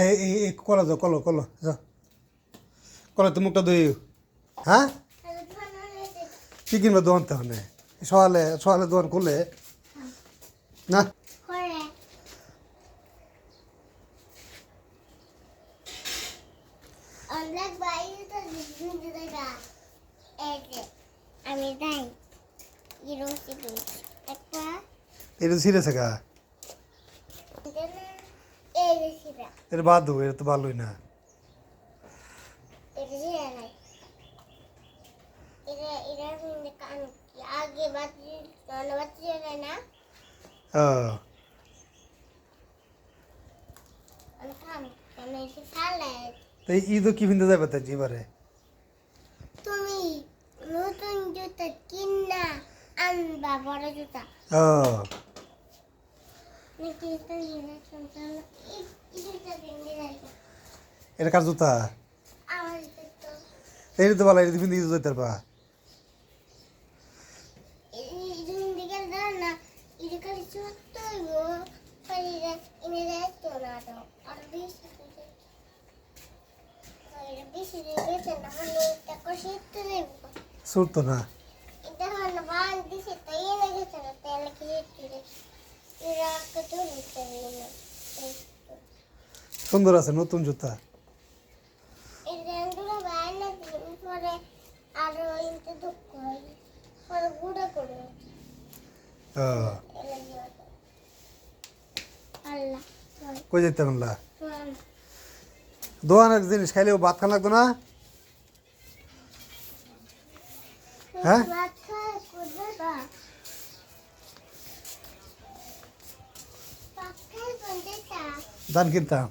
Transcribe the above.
এই কলা যাও কলো কলো যাও কলো তো মুখটা ধুই হ্যাঁ কি কিনবে দোকান তাহলে সকালে সকালে দোকান খুলে না আমি যাই এটা সিরিয়াস গা এটা বাদ দেবো এটা তো ভালোই না আগে বাতি যায় না ও তো ঈদও কি কিনতে যাবে তাই এবারে তুমি নতুন জুতা কিনা আনবা বড় জুতা ও নাকি তো এটা কার জুতা আমার তো এই তো ভালো এটা কিনতে যেতে পারবা ইদুন দিকে না ইদু কালি ছোট গো পারিরা ইনে যাইতো না তো আর বেশি বেশি দিতে না হলে এটা কষিতে নেব সুরতো না এটা হলো বাল দিছে তো এনে গেছে না তেল খেয়ে এরা কত দিতে না সুন্দর আছে নতুন জুতা এই রেন্ডুরা বাইরে দিন পরে আরো ইনতে দুঃখ হয় পরে গুড়া করে ও আল্লাহ কই যেতে পারলা দোকানের জিনিস খাইলেও ভাত খান লাগতো না হ্যাঁ ধান কিনতাম